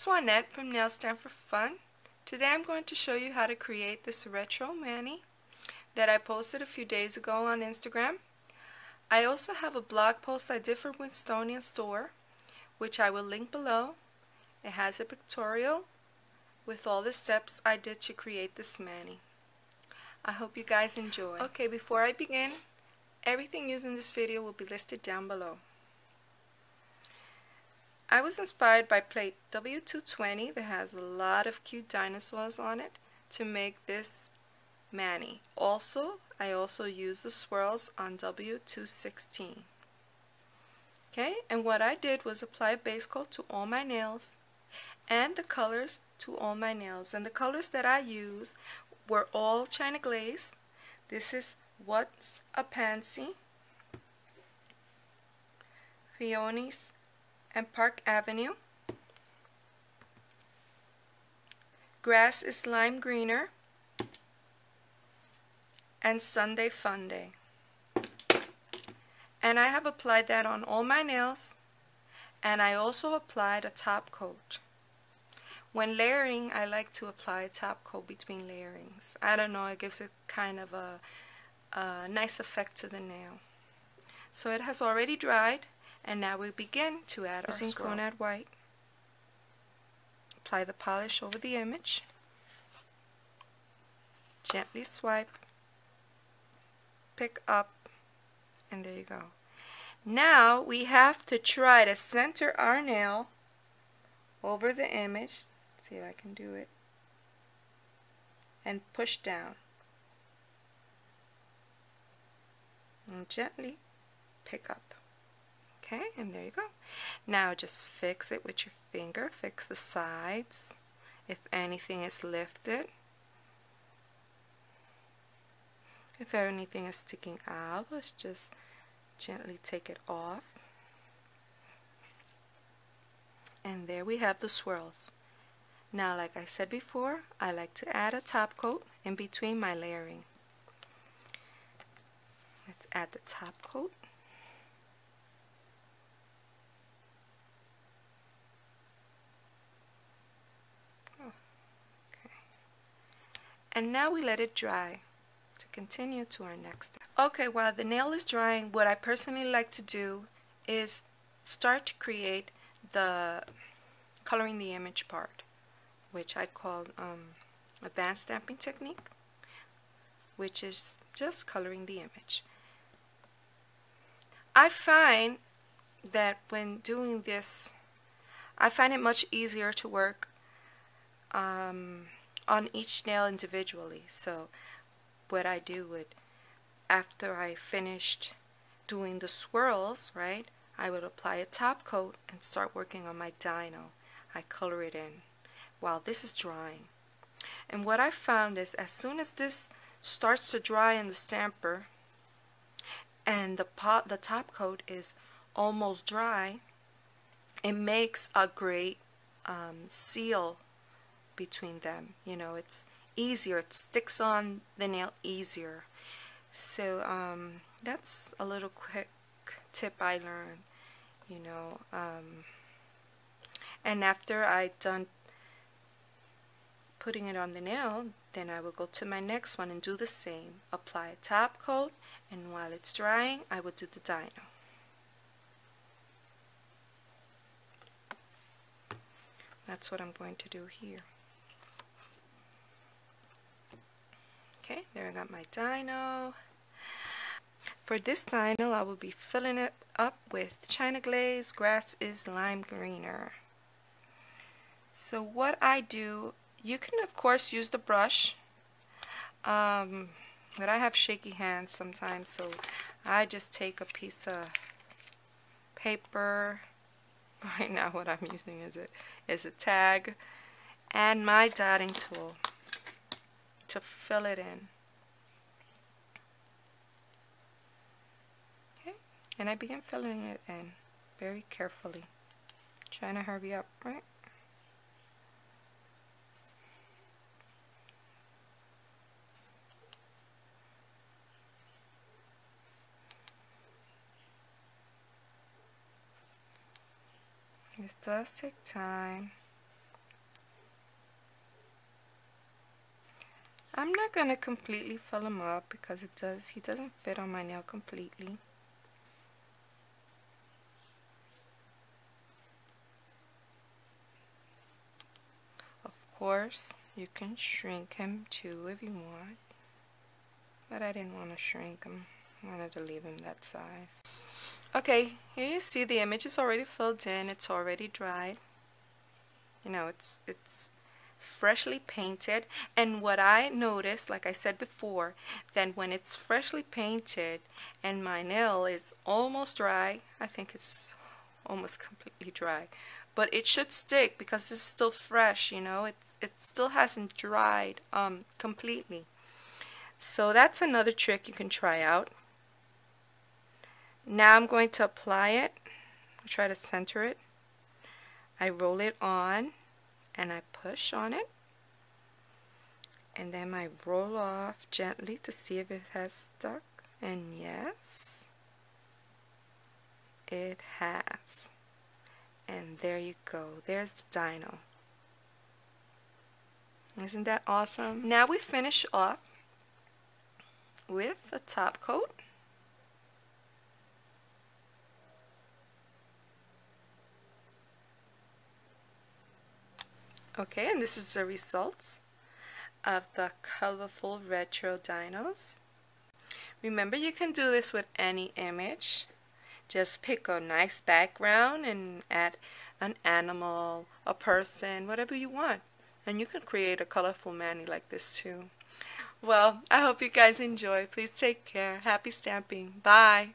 Swanette from Nail Stand for Fun. Today I'm going to show you how to create this retro mani that I posted a few days ago on Instagram. I also have a blog post I did for Winstonia store, which I will link below. It has a pictorial with all the steps I did to create this mani. I hope you guys enjoy. Okay, before I begin, everything used in this video will be listed down below. I was inspired by plate W220 that has a lot of cute dinosaurs on it to make this mani. I also used the swirls on W216. Okay, and what I did was apply a base coat to all my nails and the colors to all my nails. And the colors that I used were all China Glaze. This is What's a Pansy, Peonies, and Park Avenue. Grass is Lime Greener, and Sunday Funday. And I have applied that on all my nails, and I also applied a top coat. When layering, I like to apply a top coat between layerings. I don't know, it gives it kind of a nice effect to the nail. So it has already dried, and now we begin to add our swirl. Using Konad White, apply the polish over the image, gently swipe, pick up, and there you go. Now we have to try to center our nail over the image. See if I can do it. And push down. And gently pick up. Okay, and there you go. Now just fix it with your finger. Fix the sides if anything is lifted. If anything is sticking out, let's just gently take it off. And there we have the swirls. Now, like I said before, I like to add a top coat in between my layering. Let's add the top coat. Okay. And now we let it dry to continue to our next step. Okay, while the nail is drying, what I personally like to do is start to create the coloring the image part, which I call advanced stamping technique, which is just coloring the image. I find that when doing this, I find it much easier to work on each nail individually. So what I do would, after I finished doing the swirls, right, I would apply a top coat and start working on my dino. I color it in while this is drying. And what I found is as soon as this starts to dry in the stamper and the top coat is almost dry, it makes a great seal between them. You know, it's easier, it sticks on the nail easier. So that's a little quick tip I learned, you know. And after I done putting it on the nail, then I will go to my next one and do the same. Apply a top coat, and while it's drying, I will do the dino. That's what I'm going to do here. Okay, there I got my dino. For this dino, I will be filling it up with China Glaze. Grass is Lime Greener. So what I do, you can of course use the brush, but I have shaky hands sometimes, so I just take a piece of paper. Right now what I'm using is a tag and my dotting tool to fill it in. Okay, and I begin filling it in very carefully, trying to hurry up, right? This does take time. I'm not going to completely fill him up because he doesn't fit on my nail completely. Of course, you can shrink him too if you want, but I didn't want to shrink him. I wanted to leave him that size. Okay, here you see the image is already filled in. It's already dried. You know, it's freshly painted. And what I noticed, like I said before, that when it's freshly painted and my nail is almost dry, I think it's almost completely dry, but it should stick because it's still fresh, you know, it still hasn't dried completely. So that's another trick you can try out. Now I'm going to apply it. I'll try to center it. I roll it on and I push on it, and then I roll off gently to see if it has stuck, and yes, it has. And there you go, there's the dino. Isn't that awesome? Now we finish off with a top coat. Okay, and this is the results of the colorful retro dinos. Remember, you can do this with any image. Just pick a nice background and add an animal, a person, whatever you want. And you can create a colorful mani like this too. Well, I hope you guys enjoy. Please take care. Happy stamping. Bye.